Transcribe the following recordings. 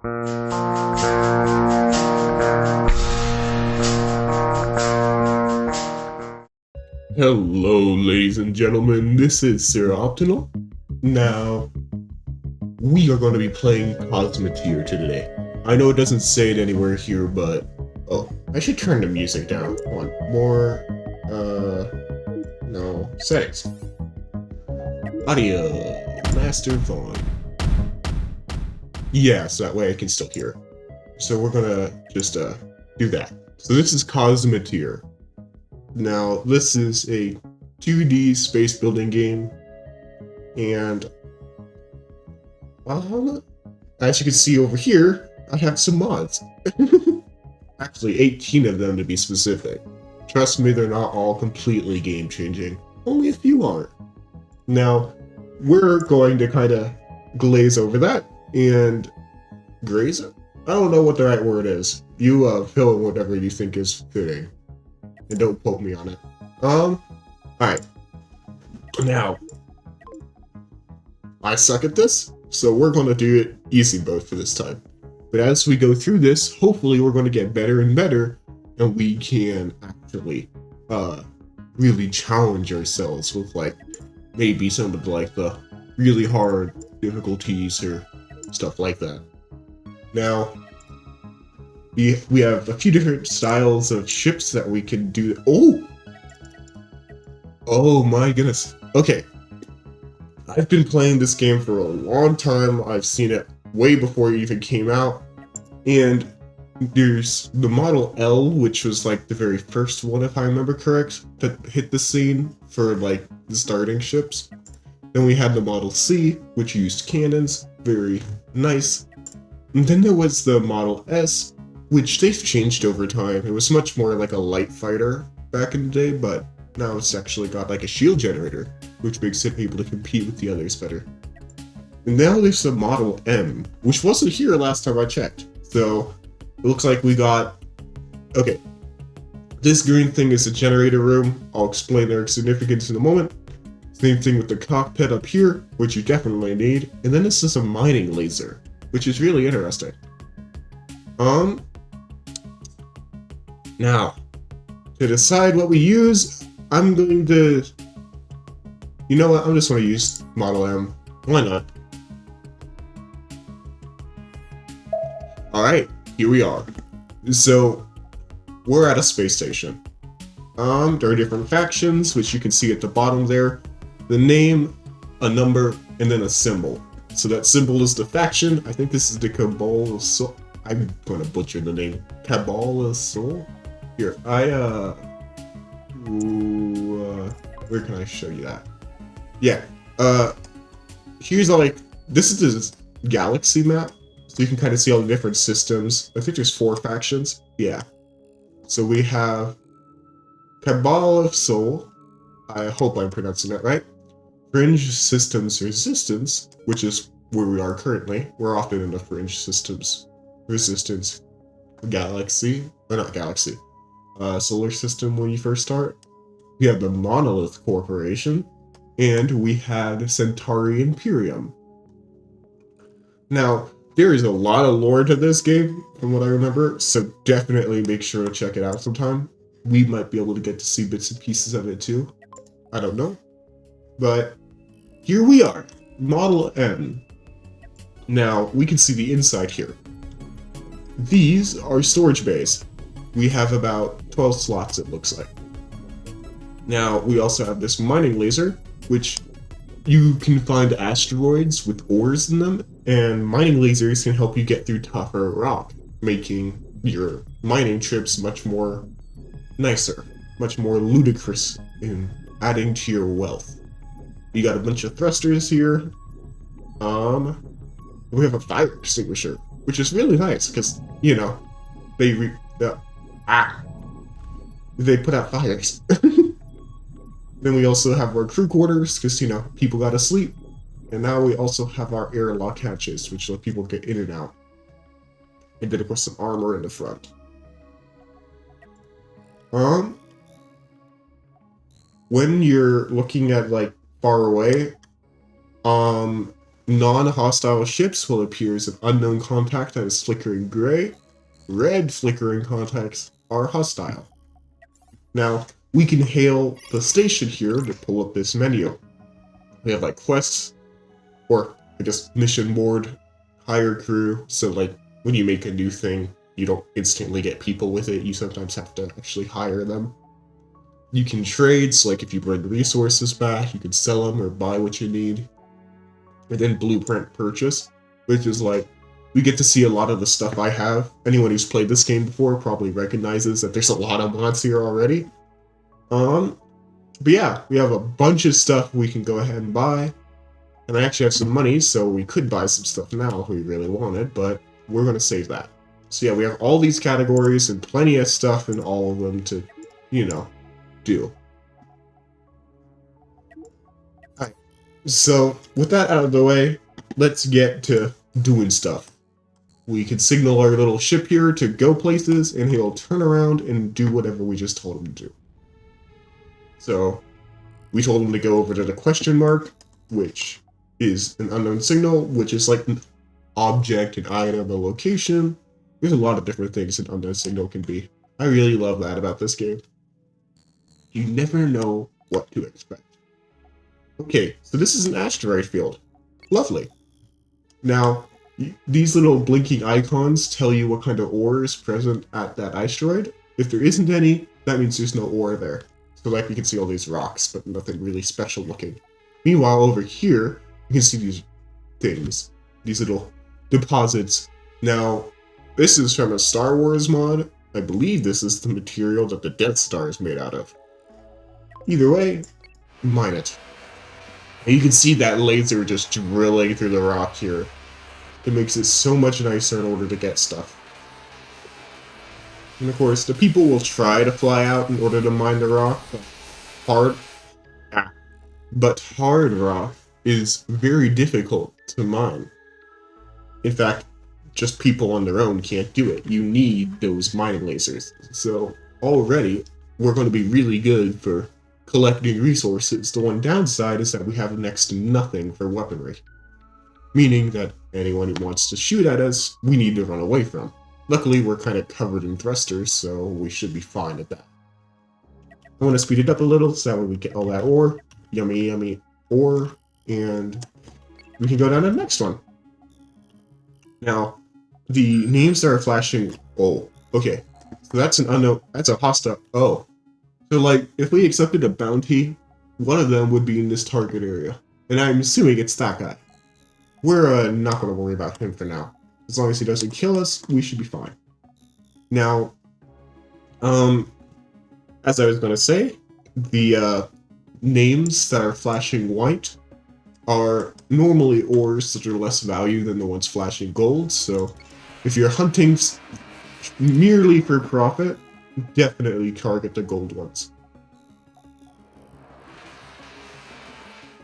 Hello, ladies and gentlemen, this is Sir Optinal. Now, we are going to be playing Cosmoteer today. I know it doesn't say it anywhere here, but... Oh, I should turn the music down. One more... No. Settings. Audio. Master volume. Yeah, so that way I can still hear. So we're gonna just, do that. So this is Cosmoteer. Now, this is a 2D space building game, and as you can see over here, I have some mods. Actually, 18 of them to be specific. Trust me, they're not all completely game-changing. Only a few aren't. Now, we're going to kind of glaze over that, and graze it? I don't know what the right word is. You fill in whatever you think is fitting. And don't quote me on it. Alright. Now, I suck at this, so we're going to do it easy mode for this time. But as we go through this, hopefully we're going to get better and better, and we can actually, really challenge ourselves with, like, maybe some of, like, the really hard difficulties or stuff like that. Now, we have a few different styles of ships that we can do. Oh my goodness. Okay. I've been playing this game for a long time. I've seen it way before it even came out. And there's the Model L, which was like the very first one, if I remember correct, that hit the scene for like the starting ships. Then we had the Model C, which used cannons. Very nice. And then there was the Model S, which they've changed over time. It was much more like a light fighter back in the day, but now it's actually got like a shield generator, which makes it able to compete with the others better. And now there's the Model M, which wasn't here last time I checked. So it looks like we got... Okay. This green thing is a generator room. I'll explain their significance in a moment. Same thing with the cockpit up here, which you definitely need. And then this is a mining laser, which is really interesting. Now, to decide what we use, I'm going to... You know what, I'm just going to use Model M. Why not? Alright, here we are. So, we're at a space station. There are different factions, which you can see at the bottom there. The name, a number, and then a symbol. So that symbol is the faction. I think this is the Cabal of Soul. I'm going to butcher the name. Cabal of Soul? Here, where can I show you that? Yeah, here's like, this is this galaxy map, so you can kind of see all the different systems. I think there's 4 factions. Yeah. So we have Cabal of Soul. I hope I'm pronouncing that right. Fringe Systems Resistance, which is where we are currently. We're often in the Fringe Systems Resistance galaxy, or not galaxy, solar system when you first start. We have the Monolith Corporation, and we had Centauri Imperium. Now, there is a lot of lore to this game, from what I remember, so definitely make sure to check it out sometime. We might be able to get to see bits and pieces of it too. I don't know. But here we are, Model M. Now, we can see the inside here. These are storage bays. We have about 12 slots, it looks like. Now, we also have this mining laser, which you can find asteroids with ores in them, and mining lasers can help you get through tougher rock, making your mining trips much more nicer, much more ludicrous in adding to your wealth. You got a bunch of thrusters here. We have a fire extinguisher, which is really nice, because, you know, they put out fires. Then we also have our crew quarters, because, you know, people gotta sleep. And now we also have our airlock hatches, which let people get in and out. And then, of course, some armor in the front. When you're looking at, like, far away, Non-hostile ships will appear as an unknown contact that is flickering gray. Red flickering contacts are hostile. Now, we can hail the station here to pull up this menu. We have like quests, or I guess mission board, hire crew, so like when you make a new thing, you don't instantly get people with it, you sometimes have to actually hire them. You can trade, so like if you bring resources back, you can sell them or buy what you need. And then blueprint purchase, which is like, we get to see a lot of the stuff I have. Anyone who's played this game before probably recognizes that there's a lot of mods here already. But yeah, we have a bunch of stuff we can go ahead and buy. And I actually have some money, so we could buy some stuff now if we really wanted, but we're going to save that. So yeah, we have all these categories and plenty of stuff in all of them to, you know, do. Alright, so with that out of the way, let's get to doing stuff. We can signal our little ship here to go places, and he'll turn around and do whatever we just told him to do. So, we told him to go over to the question mark, which is an unknown signal, which is like an object, an item, a location. There's a lot of different things an unknown signal can be. I really love that about this game. You never know what to expect. Okay, so this is an asteroid field. Lovely. Now, these little blinking icons tell you what kind of ore is present at that asteroid. If there isn't any, that means there's no ore there. So like you can see all these rocks, but nothing really special looking. Meanwhile, over here, you can see these things, these little deposits. Now, this is from a Star Wars mod. I believe this is the material that the Death Star is made out of. Either way, mine it. And you can see that laser just drilling through the rock here. It makes it so much nicer in order to get stuff. And of course, the people will try to fly out in order to mine the rock. But hard rock is very difficult to mine. In fact, just people on their own can't do it. You need those mining lasers. So already, we're going to be really good for collecting resources. The one downside is that we have next to nothing for weaponry. Meaning that anyone who wants to shoot at us, we need to run away from. Luckily, we're kind of covered in thrusters, so we should be fine at that. I want to speed it up a little, so that way we get all that ore. Yummy, yummy ore. And we can go down to the next one. Now, the names that are flashing... Oh, okay. So that's an unknown... That's a hostile... Oh. So, like, if we accepted a bounty, one of them would be in this target area. And I'm assuming it's that guy. We're not going to worry about him for now. As long as he doesn't kill us, we should be fine. Now, as I was going to say, the names that are flashing white are normally ores that are less value than the ones flashing gold, so if you're hunting merely for profit, definitely target the gold ones.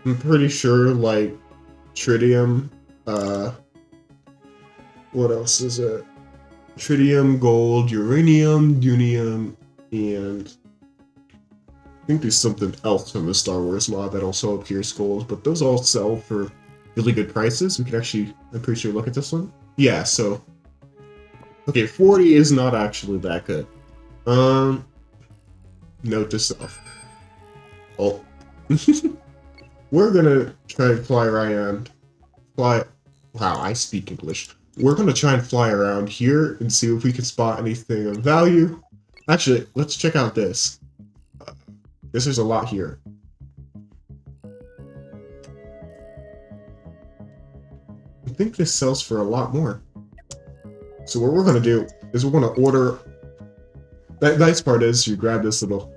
I'm pretty sure, like, tritium, what else is it? Tritium, gold, uranium, dunium, and I think there's something else in the Star Wars mod that also appears gold, but those all sell for really good prices. We can actually, I'm pretty sure, look at this one. Yeah, so, okay, 40 is not actually that good. Note to self. Oh. We're gonna try and fly around. Wow, I speak English. We're gonna try and fly around here and see if we can spot anything of value. Actually, let's check out this. This is a lot here. I think this sells for a lot more. So what we're gonna do is we're gonna order... The nice part is you grab this little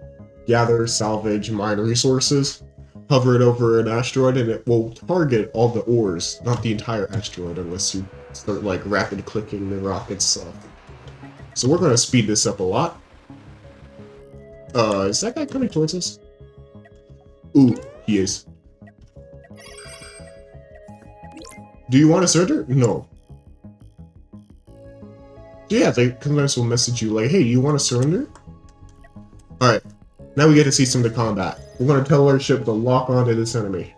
gather, salvage, mine resources, hover it over an asteroid, and it will target all the ores, not the entire asteroid, unless you start like rapid clicking the rock itself. So we're gonna speed this up a lot. Is that guy coming towards us? Ooh, he is. Do you want to surrender? No. Yeah, they sometimes will message you like, hey, you want to surrender? Alright, now we get to see some of the combat. We're going to tell our ship to lock onto this enemy.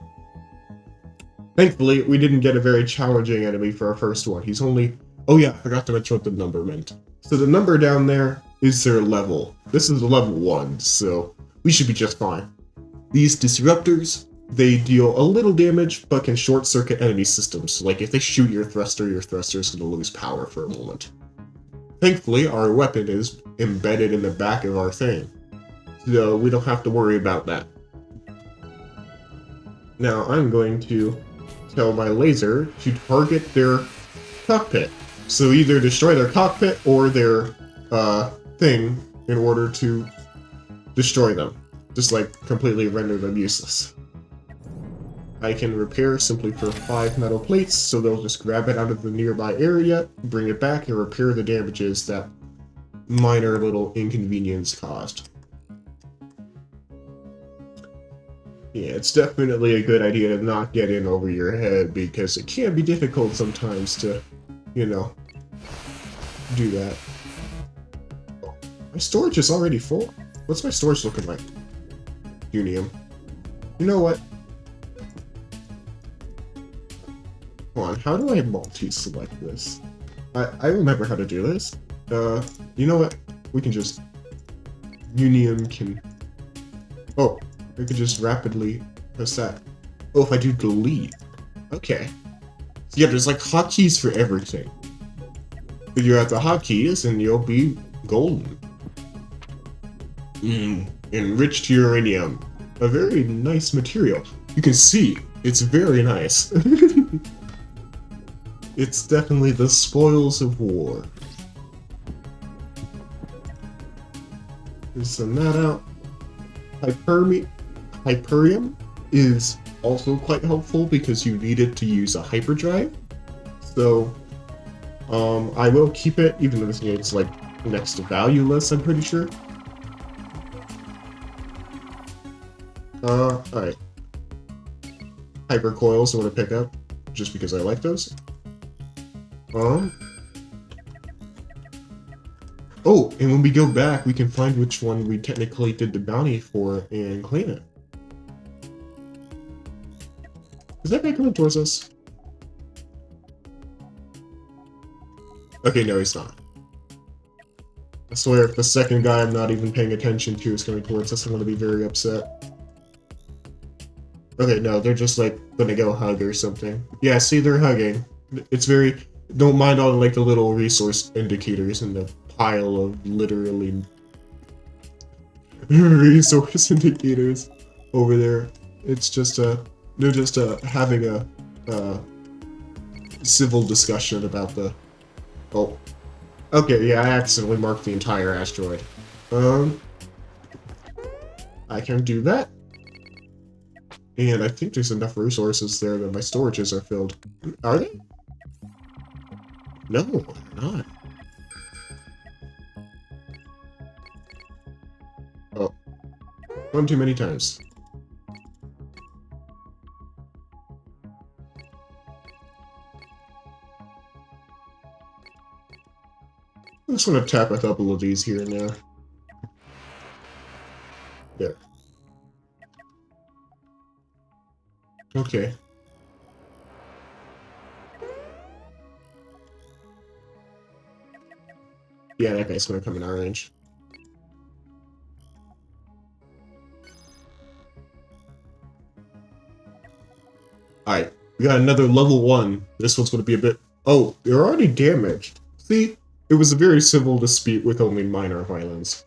Thankfully, we didn't get a very challenging enemy for our first one. He's only... Oh yeah, I forgot to mention what the number meant. So the number down there is their level. This is level 1, so we should be just fine. These disruptors, they deal a little damage, but can short-circuit enemy systems. So, like, if they shoot your thruster is going to lose power for a moment. Thankfully, our weapon is embedded in the back of our thing, so we don't have to worry about that. Now, I'm going to tell my laser to target their cockpit. So either destroy their cockpit or their thing in order to destroy them. Just like completely render them useless. I can repair simply for 5 metal plates, so they'll just grab it out of the nearby area, bring it back, and repair the damages that minor little inconvenience caused. Yeah, it's definitely a good idea to not get in over your head, because it can be difficult sometimes to, you know, do that. Oh, my storage is already full? What's my storage looking like? Unium. You know what? Hold on, how do I multi-select this? I remember how to do this. You know what? We can just... Unium can... Oh, I could just rapidly press that. Oh, if I do delete. Okay. So yeah, there's like hotkeys for everything. Figure out the hotkeys and you'll be golden. Enriched uranium. A very nice material. You can see, it's very nice. It's definitely the spoils of war. Just send that out. Hyperium is also quite helpful because you need it to use a hyperdrive. So, I will keep it, even though this game's like next to valueless, I'm pretty sure. Alright. Hyper coils I want to pick up, just because I like those. Oh, and when we go back, we can find which one we technically did the bounty for and claim it. Is that guy coming towards us? Okay, no, he's not. I swear, if the second guy I'm not even paying attention to is coming towards us, I'm gonna be very upset. Okay, no, they're just like gonna go hug or something. Yeah, see, they're hugging. It's very... Don't mind all like the little resource indicators in the pile of literally resource indicators over there. It's just they're just having a civil discussion about the... Oh. Okay, yeah, I accidentally marked the entire asteroid. I can do that. And I think there's enough resources there that my storages are filled. Are they? No, they're not. Oh. One too many times. I just want to tap a couple of these here and there. There. Okay. Yeah, that guy's gonna come in our range. Alright, we got another level 1. This one's gonna be a bit... Oh, they're already damaged. See? It was a very civil dispute with only minor violence.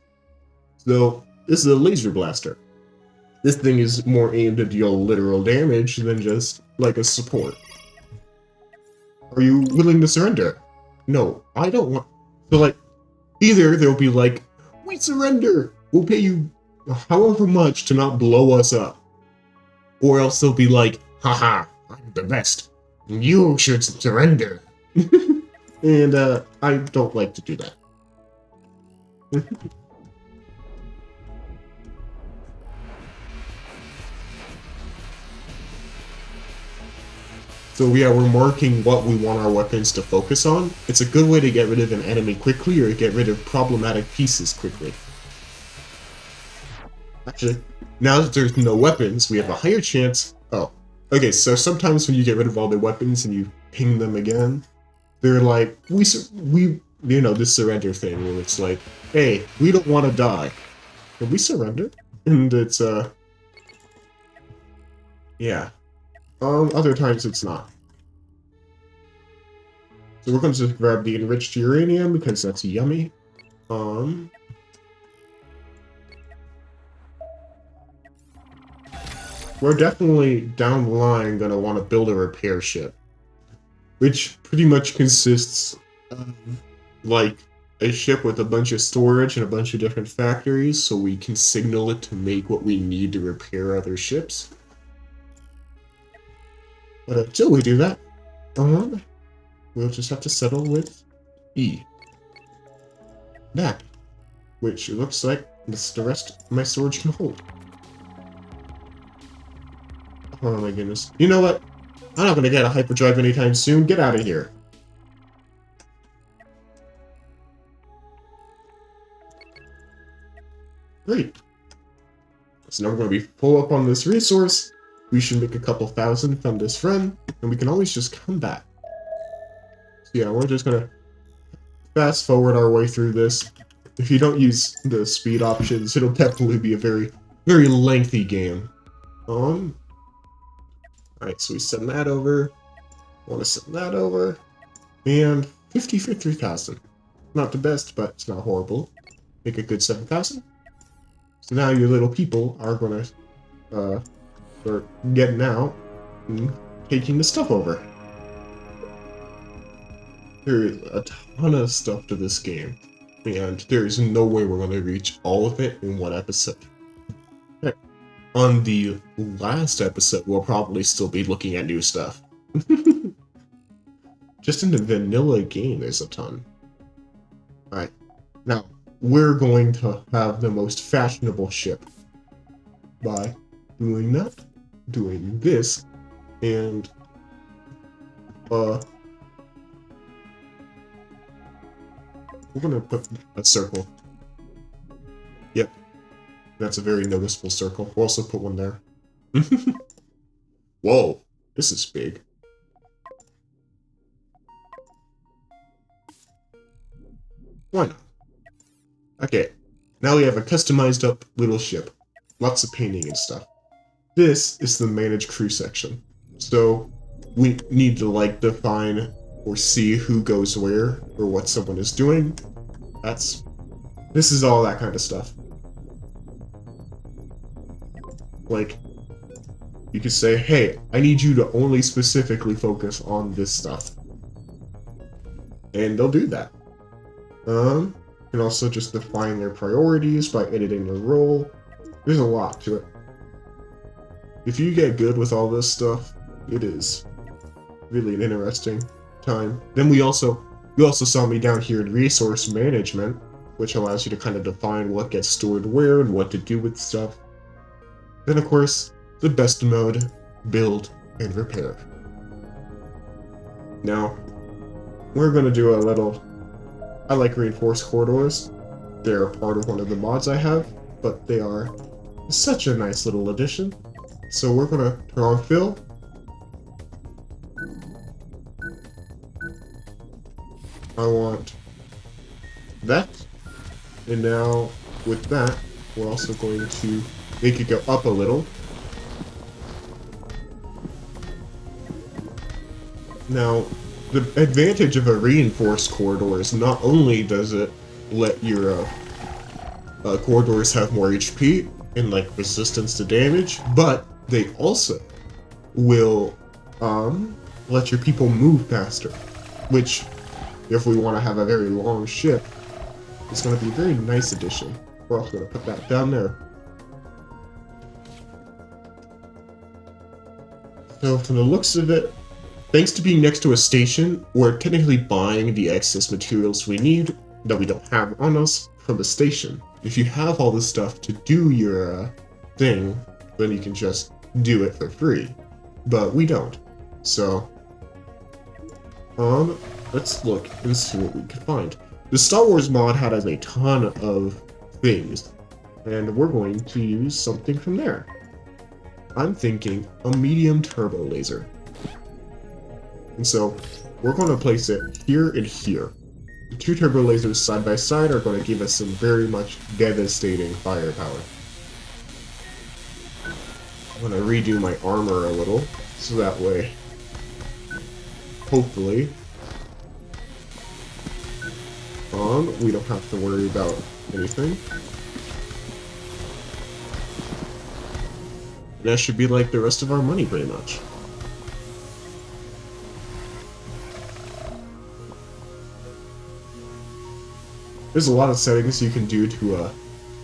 So, this is a laser blaster. This thing is more aimed to deal literal damage than just, like, a support. Are you willing to surrender? No, I don't want... So, like, either they'll be like, we surrender! We'll pay you however much to not blow us up. Or else they'll be like, haha, I'm the best. You should surrender. And, I don't like to do that. So yeah, we're marking what we want our weapons to focus on. It's a good way to get rid of an enemy quickly or get rid of problematic pieces quickly. Actually, now that there's no weapons, we have a higher chance... Oh, Okay, so sometimes when you get rid of all the weapons and you ping them again, they're like, this surrender thing where it's like, hey, we don't want to die. Can we surrender? And it's, yeah. Other times it's not. So we're going to just grab the enriched uranium because that's yummy. We're definitely down the line going to want to build a repair ship, which pretty much consists of, like, a ship with a bunch of storage and a bunch of different factories, so we can signal it to make what we need to repair other ships. But until we do that, we'll just have to settle with E. That, which looks like this the rest my storage can hold. Oh my goodness. You know what? I'm not gonna get a hyperdrive anytime soon. Get out of here. Great. So now we're gonna be full up on this resource. We should make a couple thousand from this run, and we can always just come back. So yeah, we're just gonna fast forward our way through this. If you don't use the speed options, it'll definitely be a very, very lengthy game. Alright, so we send that over. Want to send that over. And 50 for 3,000. Not the best, but it's not horrible. Make a good 7,000. So now your little people are gonna start getting out and taking the stuff over. There is a ton of stuff to this game, and there is no way we're gonna reach all of it in one episode. On the last episode, we'll probably still be looking at new stuff. Just in the vanilla game, there's a ton. Alright, now, we're going to have the most fashionable ship by doing that, doing this, and, we're gonna put a circle. Yep. That's a very noticeable circle. We'll also put one there. Whoa, this is big. Why not? Okay, now we have a customized up little ship. Lots of painting and stuff. This is the manage crew section. So we need to like define or see who goes where or what someone is doing. This is all that kind of stuff. Like, you could say, hey, I need you to only specifically focus on this stuff. And they'll do that. You can also just define their priorities by editing their role. There's a lot to it. If you get good with all this stuff, it is really an interesting time. Then you also saw me down here in resource management, which allows you to kind of define what gets stored where and what to do with stuff. Then, of course, the best mode, build and repair. Now, we're going to do a little... I like reinforced corridors. They're a part of one of the mods I have, but they are such a nice little addition. So we're going to turn on fill. I want that. And now, with that, we're also going to make it go up a little. Now, the advantage of a reinforced corridor is not only does it let your corridors have more HP and like resistance to damage, but they also will let your people move faster, which, if we want to have a very long ship, is going to be a very nice addition. We're also going to put that down there. So from the looks of it, thanks to being next to a station, we're technically buying the excess materials we need that we don't have on us from the station. If you have all this stuff to do your thing, then you can just do it for free. But we don't. So, let's look and see what we can find. The Star Wars mod had a ton of things, and we're going to use something from there. I'm thinking a medium turbo laser. And so we're going to place it here and here. The two turbo lasers side by side are going to give us some very much devastating firepower. I'm going to redo my armor a little, so that way, hopefully, we don't have to worry about anything. And that should be like the rest of our money, pretty much. There's a lot of settings you can do to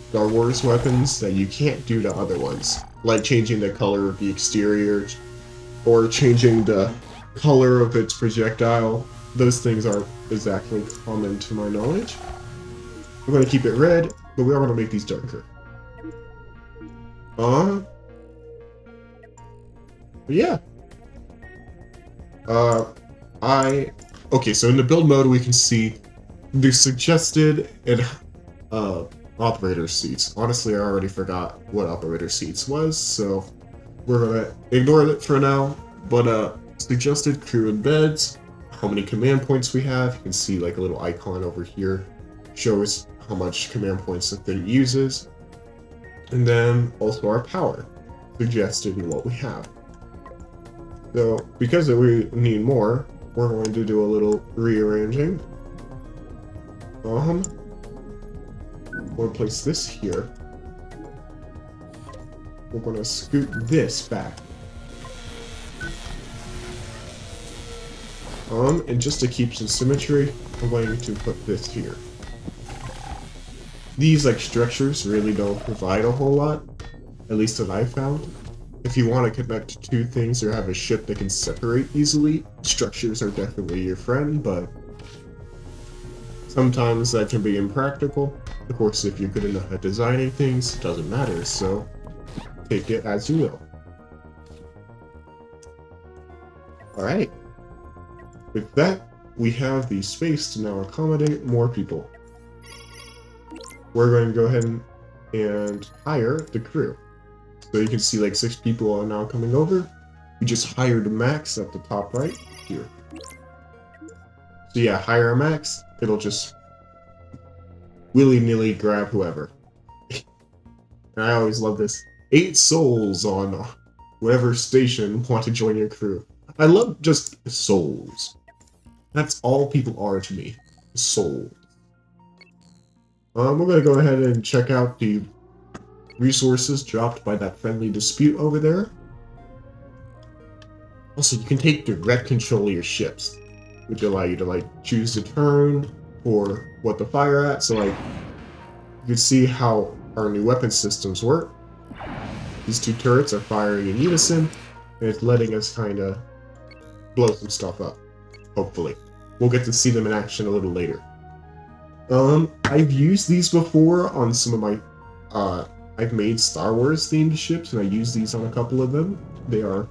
Star Wars weapons that you can't do to other ones, like changing the color of the exterior, or changing the color of its projectile. Those things aren't exactly common to my knowledge. We're going to keep it red, but we are going to make these darker. Yeah. Okay, so in the build mode we can see the suggested and operator seats. Honestly, I already forgot what operator seats was, so we're gonna ignore it for now. But suggested crew and beds, how many command points we have. You can see like a little icon over here, shows how much command points the thing uses, and then also our power suggested and what we have. So because we need more, we're going to do a little rearranging. We'll place this here. We're going to scoot this back. And just to keep some symmetry, I'm going to put this here. These like structures really don't provide a whole lot, at least that I found. If you want to connect two things or have a ship that can separate easily, structures are definitely your friend, but sometimes that can be impractical. Of course, if you're good enough at designing things, it doesn't matter, so take it as you will. Alright. With that, we have the space to now accommodate more people. We're going to go ahead and hire the crew. So you can see like 6 people are now coming over. We just hired Max at the top right here. So yeah, hire a Max. It'll just willy-nilly grab whoever. And I always love this. 8 souls on whatever station want to join your crew. I love just souls. That's all people are to me. Souls. We're gonna go ahead and check out the resources dropped by that friendly dispute over there. Also, you can take direct control of your ships, which allow you to like choose the turn or what to fire at. So like, you can see how our new weapon systems work. These 2 turrets are firing in unison, and it's letting us kind of blow some stuff up. Hopefully, we'll get to see them in action a little later. I've used these before on some of my I've made Star Wars themed ships, and I use these on a couple of them. They are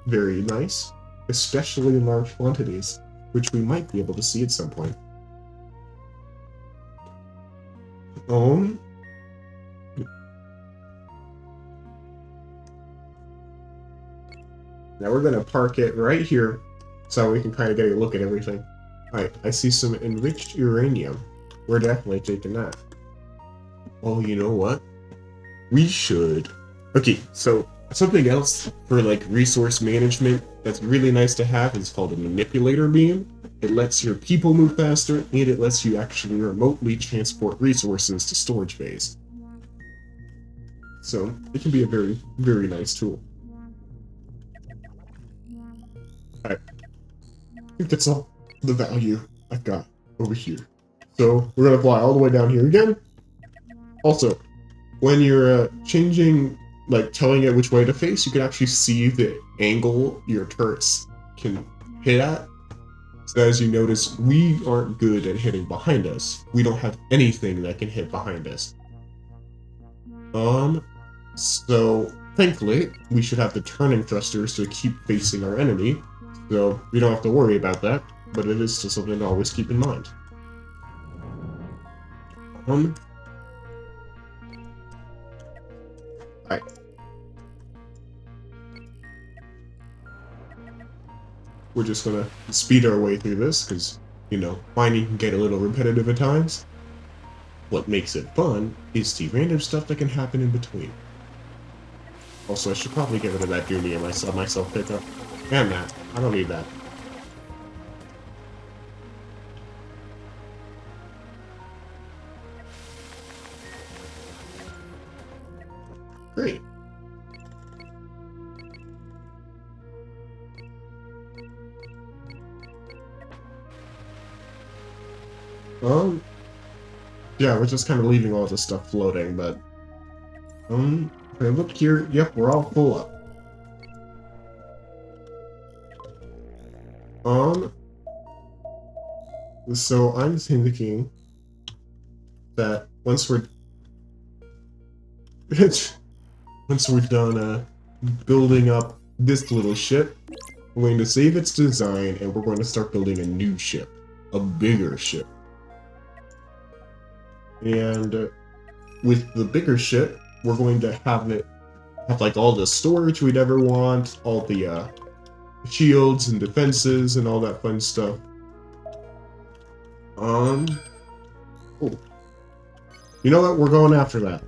very nice, especially in large quantities, which we might be able to see at some point. Now we're gonna park it right here, so we can kind of get a look at everything. Alright, I see some enriched uranium. We're definitely taking that. Oh, you know what? We should... Okay, so something else for like resource management that's really nice to have is called a manipulator beam. It lets your people move faster, and it lets you actually remotely transport resources to storage bays. So it can be a very, very nice tool. Alright. I think that's all the value I've got over here. So we're gonna fly all the way down here again. Also, when you're changing, like telling it which way to face, you can actually see the angle your turrets can hit at. So as you notice, we aren't good at hitting behind us. We don't have anything that can hit behind us. So thankfully, we should have the turning thrusters to keep facing our enemy. So we don't have to worry about that, but it is still something to always keep in mind. Alright. we're just gonna speed our way through this, because, you know, mining can get a little repetitive at times. What makes it fun is the random stuff that can happen in between. Also, I should probably get rid of that Dooney and myself pick up. And that. I don't need that. Great. Yeah, we're just kind of leaving all this stuff floating, but if I look here, yep, we're all full up. So I'm thinking that once we're done building up this little ship, we're going to save its design and we're going to start building a new ship, a bigger ship. And with the bigger ship, we're going to have like all the storage we'd ever want, all the shields and defenses and all that fun stuff. Oh. You know what? We're going after that.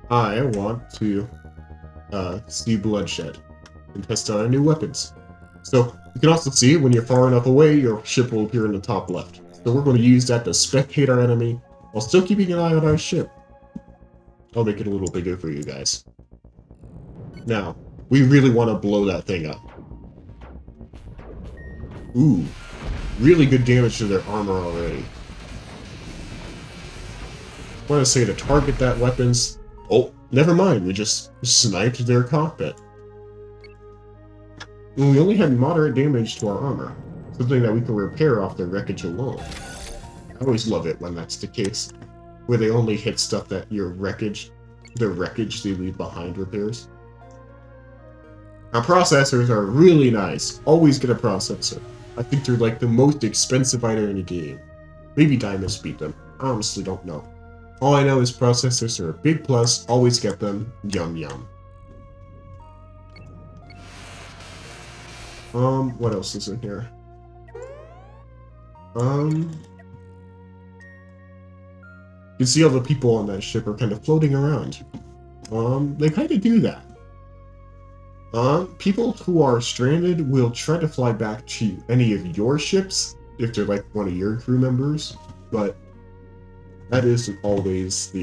I want to see bloodshed and test out our new weapons. So you can also see when you're far enough away, your ship will appear in the top left. So we're going to use that to spectate our enemy while still keeping an eye on our ship. I'll make it a little bigger for you guys. Now, we really want to blow that thing up. Ooh, really good damage to their armor already. I want to say to target that weapons. Oh, never mind, we just sniped their cockpit. And we only had moderate damage to our armor, something that we can repair off their wreckage alone. I always love it when that's the case, where they only hit stuff that the wreckage they leave behind repairs. Now, processors are really nice. Always get a processor. I think they're like the most expensive item in the game. Maybe diamonds beat them. I honestly don't know. All I know is processors are a big plus. Always get them. Yum yum. What else is in here? You can see all the people on that ship are kind of floating around. They kind of do that. People who are stranded will try to fly back to any of your ships if they're like one of your crew members, but that isn't always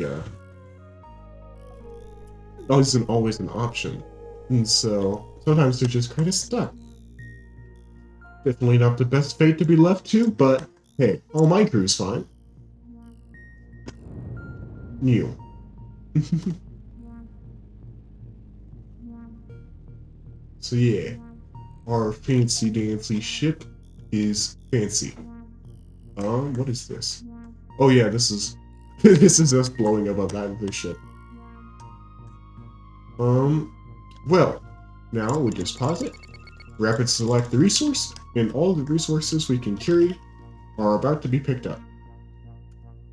always an option. And so sometimes they're just kind of stuck. Definitely not the best fate to be left to, but hey, all my crew's fine. New. So yeah, our fancy dancy ship is fancy. What is this? Oh yeah, this is this is us blowing up another ship. Well, now we just pause it, rapid select the resource, and all the resources we can carry are about to be picked up.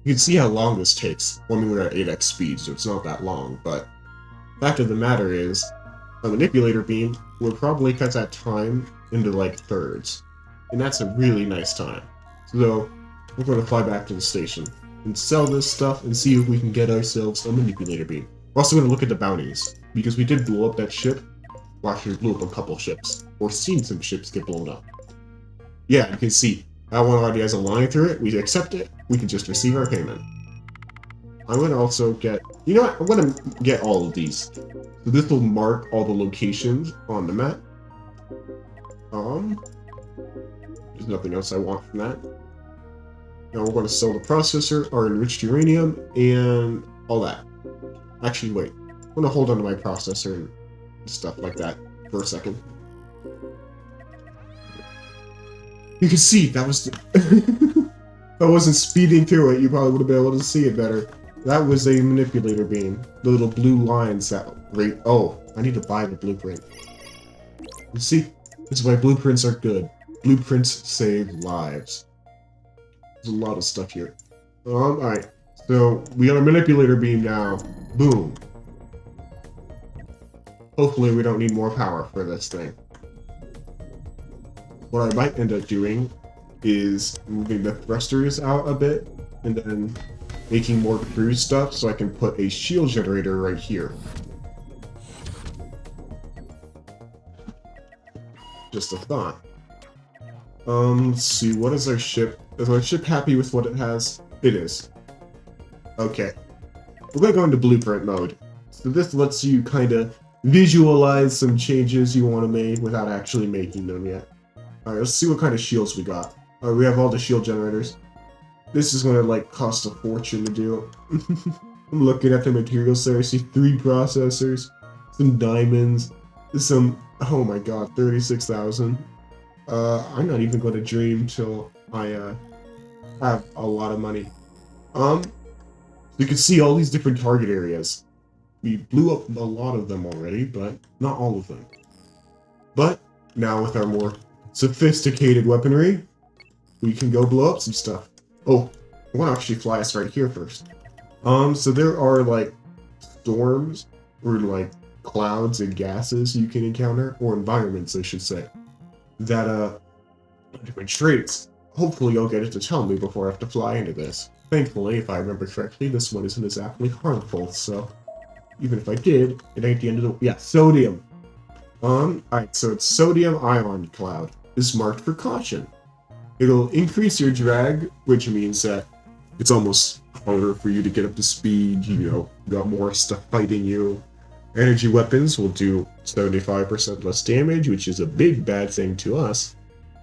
You can see how long this takes. Well, I mean, we're at 8x speed, so it's not that long, but fact of the matter is, a manipulator beam will probably cut that time into like thirds, and that's a really nice time. So we're going to fly back to the station and sell this stuff and see if we can get ourselves a manipulator beam. We're also going to look at the bounties, because we did blow up that ship. Well, actually, we blew up a couple ships, or seen some ships get blown up. Yeah, you can see that one already has a line through it. We accept it. We can just receive our payment. I'm going to also get, you know what, I'm going to get all of these. So this will mark all the locations on the map. There's nothing else I want from that. Now we're going to sell the processor, our enriched uranium, and all that. Actually, wait. I'm going to hold on to my processor and stuff like that for a second. You can see, that was the if I wasn't speeding through it, you probably would have been able to see it better. That was a manipulator beam. The little blue lines that rate. Oh, I need to buy the blueprint. You see, this is why blueprints are good. Blueprints save lives. There's a lot of stuff here. Alright. So, we got a manipulator beam now. Boom. Hopefully we don't need more power for this thing. what I might end up doing is moving the thrusters out a bit and then making more cruise stuff so I can put a shield generator right here. Just a thought. Let's see, what is our ship? Is our ship happy with what it has? It is. Okay. We're gonna go into blueprint mode. So this lets you kind of visualize some changes you want to make without actually making them yet. Alright, let's see what kind of shields we got. Alright, we have all the shield generators. This is gonna like cost a fortune to do. I'm looking at the materials there. I see 3 processors, some diamonds, some, oh my god, 36,000. I'm not even gonna dream till I have a lot of money. You can see all these different target areas. We blew up a lot of them already, but not all of them. But now with our more sophisticated weaponry, we can go blow up some stuff. Oh, I want to actually fly us right here first. So there are like storms or like clouds and gases you can encounter, or environments I should say, that different traits. Hopefully you'll get it to tell me before I have to fly into this. Thankfully, if I remember correctly, this one isn't exactly harmful, so even if I did, it ain't the end of the... Yeah, sodium. Alright, so it's sodium ion cloud. Is marked for caution. It'll increase your drag, which means that it's almost harder for you to get up to speed, you know, got more stuff fighting you. Energy weapons will do 75% less damage, which is a big bad thing to us.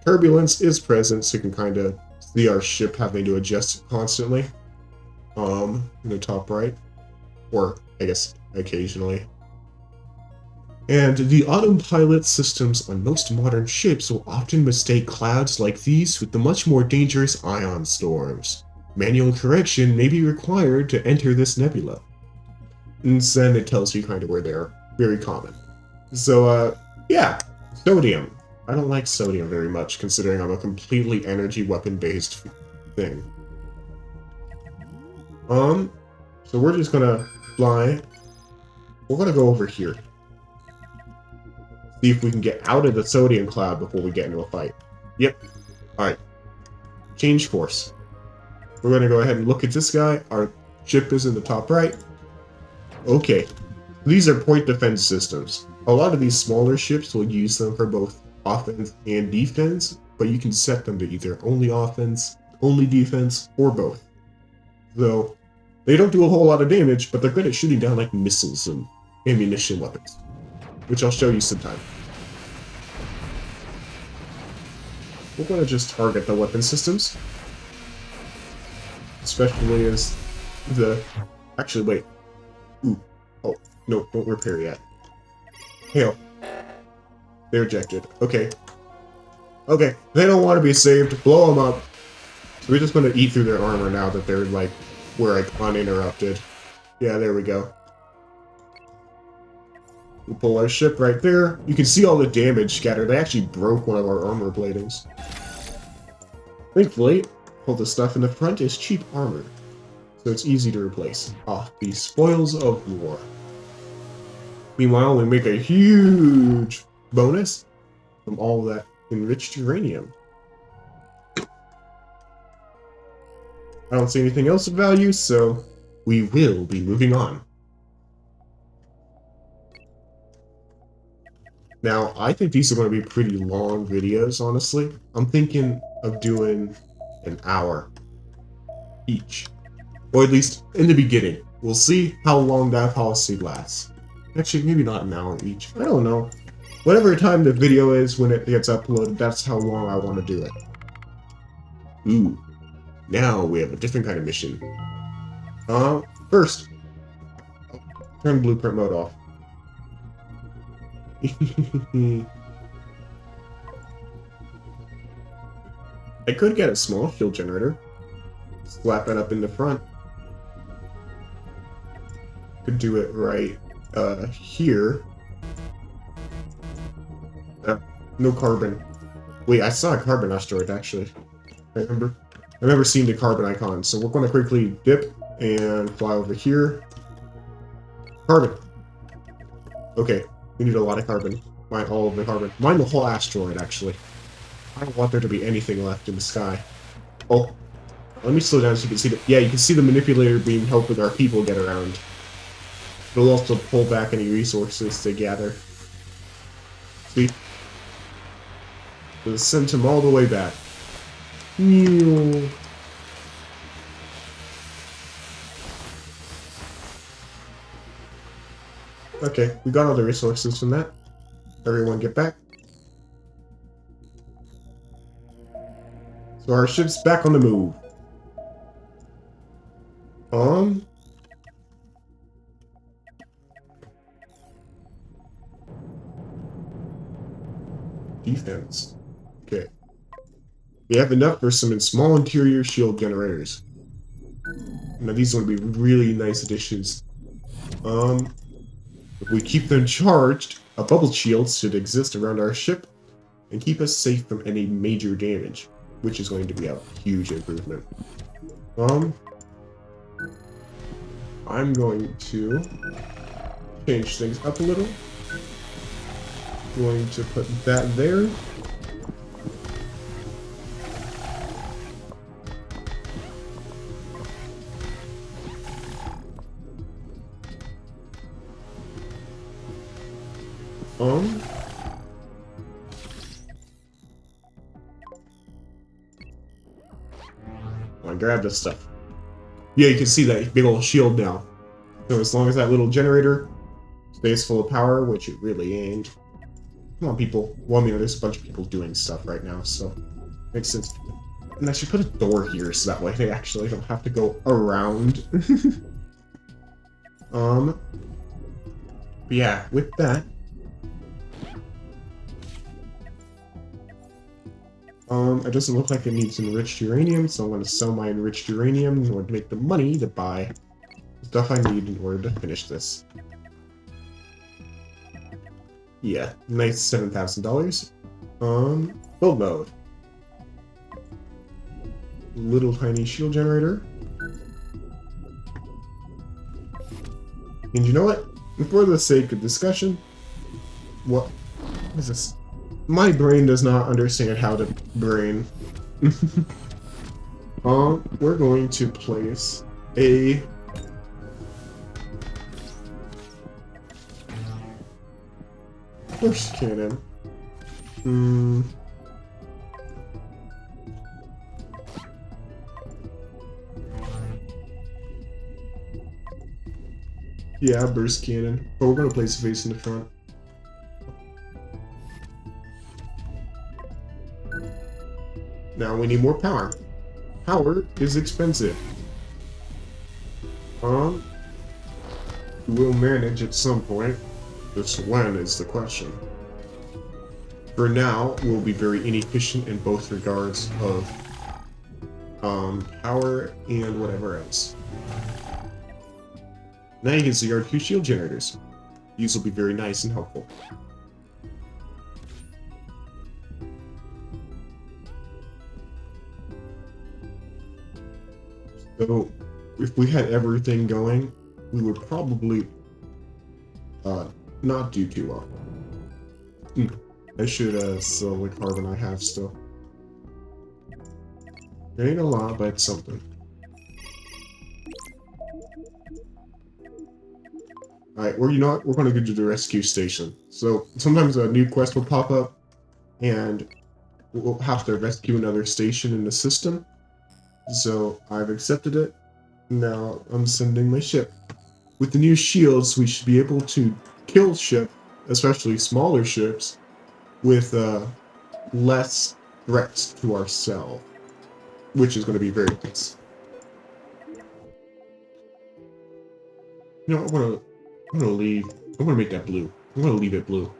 Turbulence is present, so you can kind of see our ship having to adjust constantly. In the top right. Or, I guess, occasionally. And the autopilot systems on most modern ships will often mistake clouds like these with the much more dangerous ion storms. Manual correction may be required to enter this nebula. And then it tells you kind of where they're very common. So, yeah, sodium. I don't like sodium very much, considering I'm a completely energy weapon-based thing. So we're just gonna fly. We're gonna go over here. See if we can get out of the sodium cloud before we get into a fight. Yep. Alright. Change course. We're gonna go ahead and look at this guy. Our ship is in the top right. Okay. These are point defense systems. A lot of these smaller ships will use them for both offense and defense, but you can set them to either only offense, only defense, or both. So, they don't do a whole lot of damage, but they're good at shooting down like missiles and ammunition weapons, which I'll show you sometime. We're going to just target the weapon systems, especially as the... Actually, wait. Ooh. Oh, no, don't repair yet. Hail. They're ejected. Okay. Okay, they don't want to be saved. Blow them up. So we're just going to eat through their armor now that they're, like, we're, like, uninterrupted. Yeah, there we go. We pull our ship right there. You can see all the damage scattered. They actually broke one of our armor bladings. Thankfully, all the stuff in the front is cheap armor, so it's easy to replace. Ah, the spoils of war. Meanwhile, we make a huge bonus from all that enriched uranium. I don't see anything else of value, so we will be moving on. Now, I think these are going to be pretty long videos, honestly. I'm thinking of doing an hour each. Or at least in the beginning. We'll see how long that policy lasts. Actually, maybe not an hour each. I don't know. Whatever time the video is when it gets uploaded, that's how long I want to do it. Ooh. Now we have a different kind of mission. First, turn blueprint mode off. I could get a small shield generator. Slap it up in the front. Could do it right here. No carbon. Wait, I saw a carbon asteroid actually. I remember seeing the carbon icon, so we're going to quickly dip and fly over here. Carbon. Okay, we need a lot of carbon. Mine all of the carbon. Mine the whole asteroid, actually. I don't want there to be anything left in the sky. Oh, let me slow down so you can see the... Yeah, you can see the manipulator beam helping our people get around. It'll also pull back any resources they gather. See? It'll send him all the way back. Okay, we got all the resources from that. Everyone get back. So our ship's back on the move. Defense. Okay. We have enough for some small interior shield generators. Now these would be really nice additions. If we keep them charged, a bubble shield should exist around our ship and keep us safe from any major damage, which is going to be a huge improvement. I'm going to change things up a little. Going to put that there. I grabbed this stuff. Yeah, you can see that big old shield now. So as long as that little generator stays full of power, which it really ain't. Come on, people. Well, I mean, there's a bunch of people doing stuff right now, so makes sense. And I should put a door here so that way they actually don't have to go around. But yeah, with that. It doesn't look like it needs enriched uranium, so I'm going to sell my enriched uranium in order to make the money to buy stuff I need in order to finish this. Yeah, nice $7,000. Build mode. Little tiny shield generator. And you know what? For the sake of discussion, what is this? My brain does not understand how to brain. We're going to place a burst cannon. Yeah, burst cannon. But we're gonna place a face in the front. Now we need more power. Power is expensive. We'll manage at some point. Just when is the question. For now, we'll be very inefficient in both regards of power and whatever else. Now you can see our 2 shield generators. These will be very nice and helpful. So, if we had everything going, we would probably not do too well. I should sell the carbon I have still. It ain't a lot, but it's something. Alright, well, you know what? We're going to go to the rescue station. So, sometimes a new quest will pop up, and we'll have to rescue another station in the system. So, I've accepted it. Now, I'm sending my ship. With the new shields, we should be able to kill ships, especially smaller ships, with less threats to ourselves, which is going to be very nice. You know, I'm gonna leave. I'm gonna make that blue. I'm gonna leave it blue.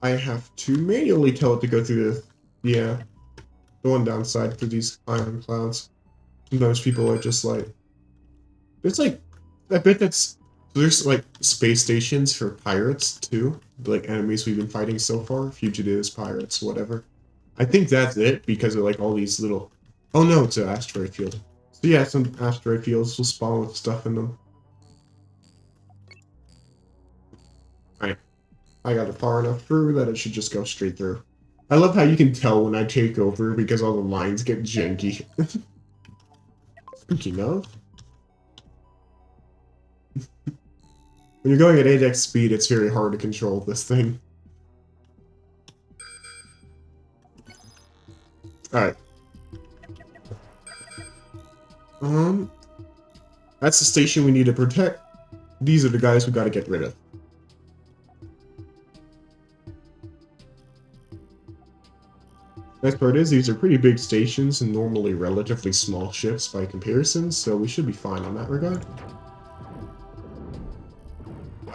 I have to manually tell it to go through the, yeah, the one downside for these iron clouds. Sometimes people are just like, it's like, I bet there's like space stations for pirates too, like enemies we've been fighting so far, fugitives, pirates, whatever. I think that's it because of like all these little. Oh no, it's an asteroid field. So yeah, some asteroid fields will spawn with stuff in them. Alright. I got it far enough through that it should just go straight through. I love how you can tell when I take over because all the lines get janky. Speaking of, when you're going at 8x speed, it's very hard to control this thing. Alright. That's the station we need to protect. These are the guys we gotta get rid of. Nice part is, these are pretty big stations and normally relatively small ships by comparison, so we should be fine on that regard.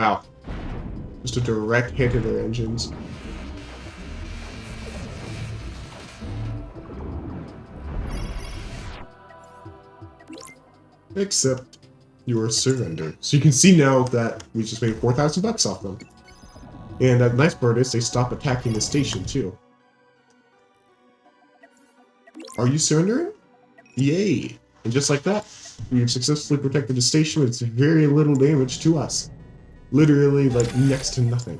Wow. Just a direct hit to their engines. Except your surrender. So you can see now that we just made 4,000 bucks off them. And the nice part is they stop attacking the station too. Are you surrendering? Yay! And just like that, we've successfully protected the station with very little damage to us. Literally, like, next to nothing.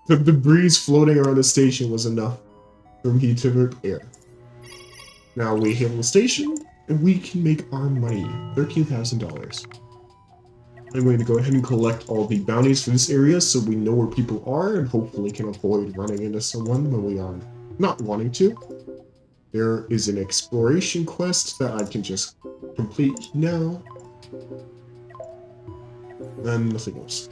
The debris floating around the station was enough for me to repair. Now we hail the station, and we can make our money. $13,000. I'm going to go ahead and collect all the bounties for this area so we know where people are and hopefully can avoid running into someone when we are not wanting to. There is an exploration quest that I can just complete now. And nothing else.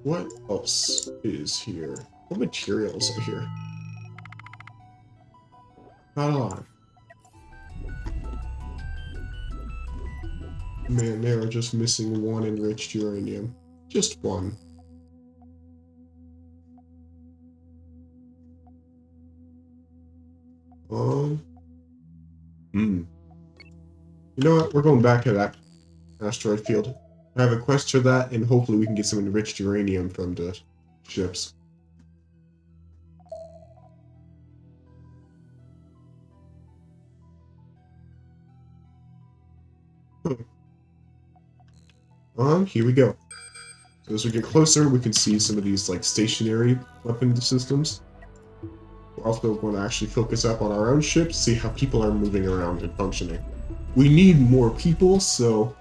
What else is here? What materials are here? Not a lot. Man, they are just missing one enriched uranium. Just one. You know what? We're going back to that asteroid field. I have a quest for that, and hopefully we can get some enriched uranium from the ships. Here we go. So as we get closer, we can see some of these, like, stationary weapon systems. We're also going to actually focus up on our own ships, see how people are moving around and functioning. We need more people, so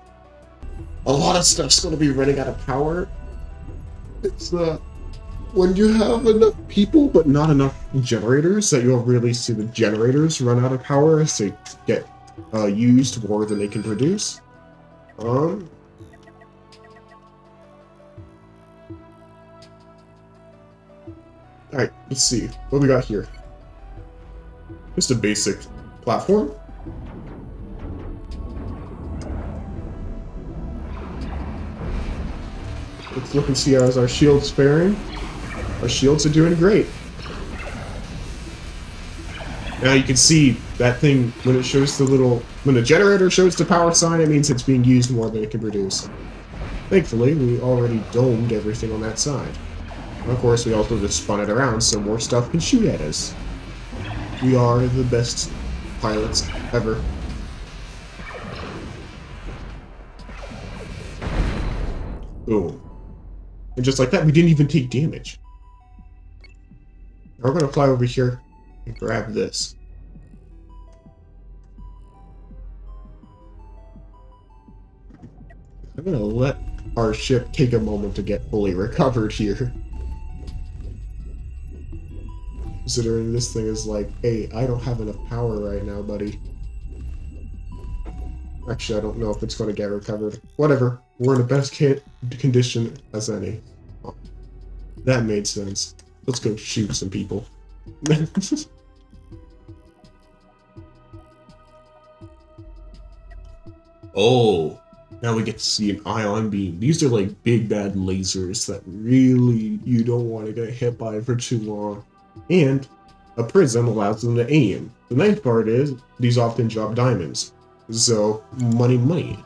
a lot of stuff's going to be running out of power. It's, when you have enough people but not enough generators, that you'll really see the generators run out of power as they get used more than they can produce. Alright, let's see. What we got here? Just a basic platform. Let's look and see how's our shields faring. Our shields are doing great. Now you can see that thing when it shows the little... When the generator shows the power sign, it means it's being used more than it can produce. Thankfully, we already domed everything on that side. Of course, we also just spun it around so more stuff can shoot at us. We are the best pilots ever. Boom. And just like that, we didn't even take damage. Now we're going to fly over here and grab this. I'm going to let our ship take a moment to get fully recovered here. Considering this thing is like, hey, I don't have enough power right now, buddy. Actually, I don't know if it's going to get recovered. Whatever. We're in the best condition as any. Oh, that made sense. Let's go shoot some people. Oh, now we get to see an ion beam. These are like big bad lasers that really you don't want to get hit by for too long. And a prism allows them to aim. The nice part is, these often drop diamonds. So, money, money.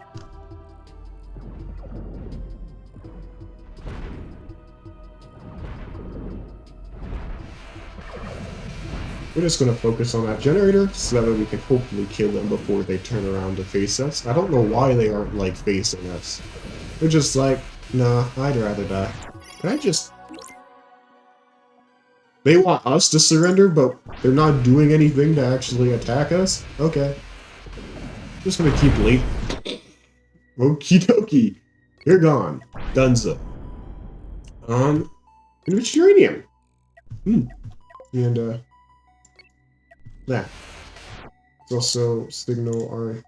We're just going to focus on that generator, so that way we can hopefully kill them before they turn around to face us. I don't know why they aren't, like, facing us. They're just like, nah, I'd rather die. Can I just... They want us to surrender, but they're not doing anything to actually attack us? Okay. Just gonna keep late. Okie dokie. You're gone. Dunzo. Enriched uranium. And, that. It's also signal our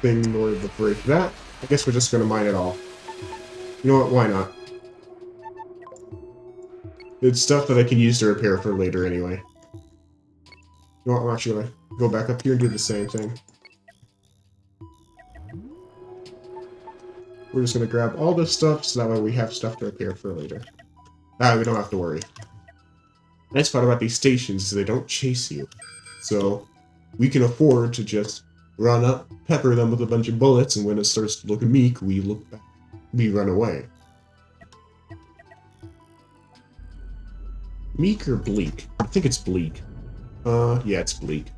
thing in order to break that. I guess we're just gonna mine it all. You know what? Why not? It's stuff that I can use to repair for later anyway. You know what? I'm actually gonna go back up here and do the same thing. We're just gonna grab all this stuff so that way we have stuff to repair for later. We don't have to worry. Nice part about these stations is they don't chase you. So we can afford to just run up, pepper them with a bunch of bullets, and when it starts to look meek, we look back. We run away. Meek or bleak? I think it's bleak. Yeah, it's bleak.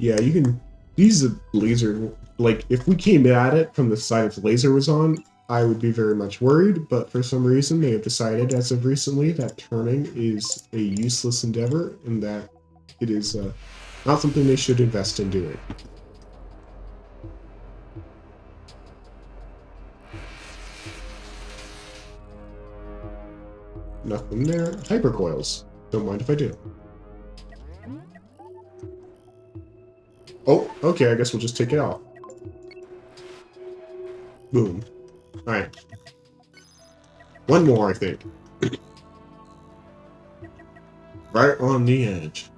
Yeah, you can... These laser... Like, if we came at it from the side if the laser was on, I would be very much worried, but for some reason they have decided as of recently that turning is a useless endeavor, and that it is not something they should invest in doing. Nothing there. Hypercoils. Don't mind if I do. Oh, okay, I guess we'll just take it off. Boom. Alright. One more, I think. Right on the edge.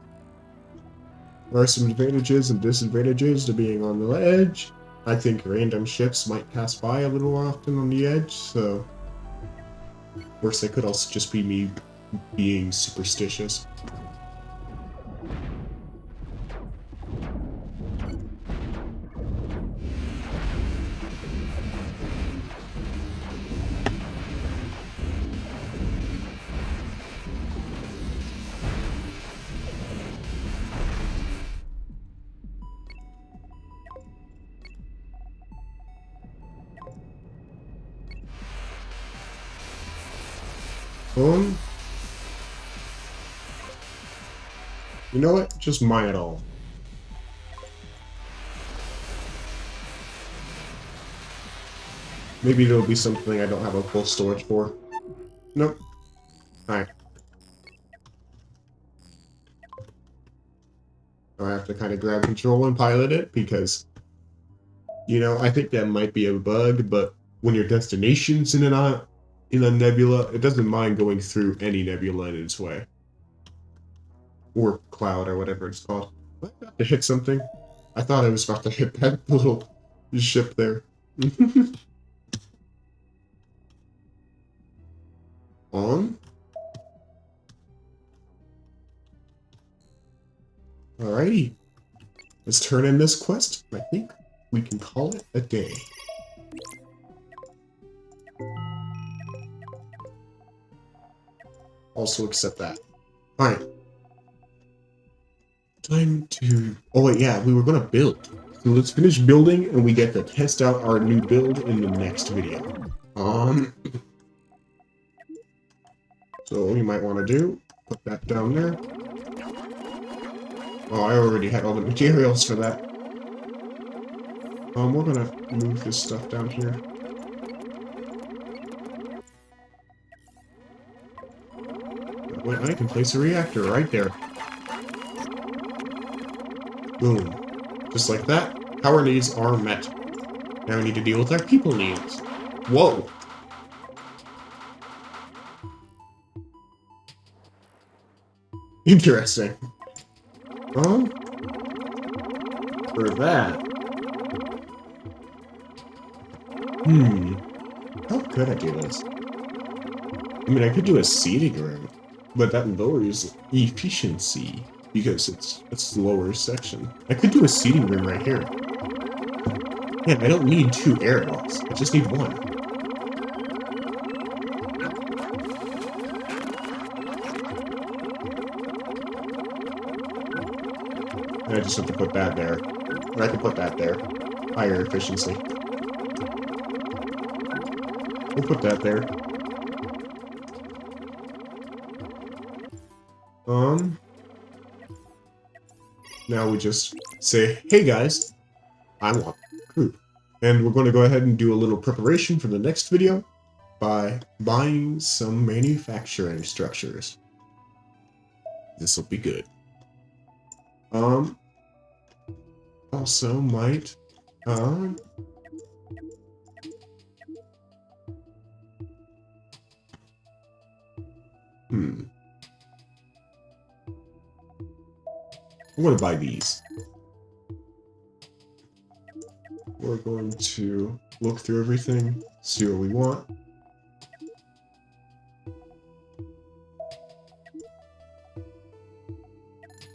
There are some advantages and disadvantages to being on the edge. I think random ships might pass by a little often on the edge, so... Of course, that could also just be me being superstitious. You know what? Just mine it all. Maybe there'll be something I don't have a full storage for. Nope. Alright. I have to kind of grab control and pilot it because, you know, I think that might be a bug, but when your destination's in a nebula, it doesn't mind going through any nebula in its way. Or cloud, or whatever it's called. Am I about to hit something? I thought I was about to hit that little ship there. On. Alrighty. Let's turn in this quest. I think we can call it a day. Also accept that. Alright. Time to... Oh wait, yeah, we were gonna build. So let's finish building and we get to test out our new build in the next video. So what you might want to do, put that down there. Oh, I already had all the materials for that. We're gonna move this stuff down here. Wait, I can place a reactor right there. Boom. Just like that, power needs are met. Now we need to deal with our people needs. Whoa! Interesting. For that. How could I do this? I mean, I could do a seating room, but that lowers efficiency. because it's the lower section. I could do a seating room right here. Yeah, I don't need 2 airlocks. I just need 1. And I just have to put that there. And I can put that there. Higher efficiency. We'll put that there. Now we just say, hey guys, I want group. And we're going to go ahead and do a little preparation for the next video by buying some manufacturing structures. This will be good. Also might, What I'm going to buy these. We're going to look through everything, see what we want.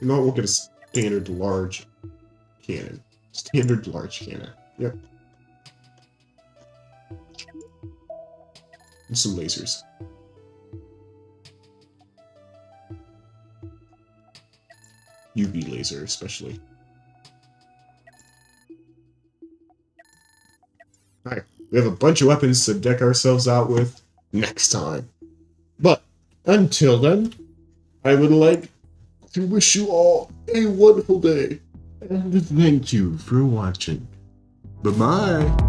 You know what, we'll get a standard large cannon. Standard large cannon. Yep. And some lasers. UV laser, especially. Alright, we have a bunch of weapons to deck ourselves out with next time. But, until then, I would like to wish you all a wonderful day. And thank you for watching. Bye-bye.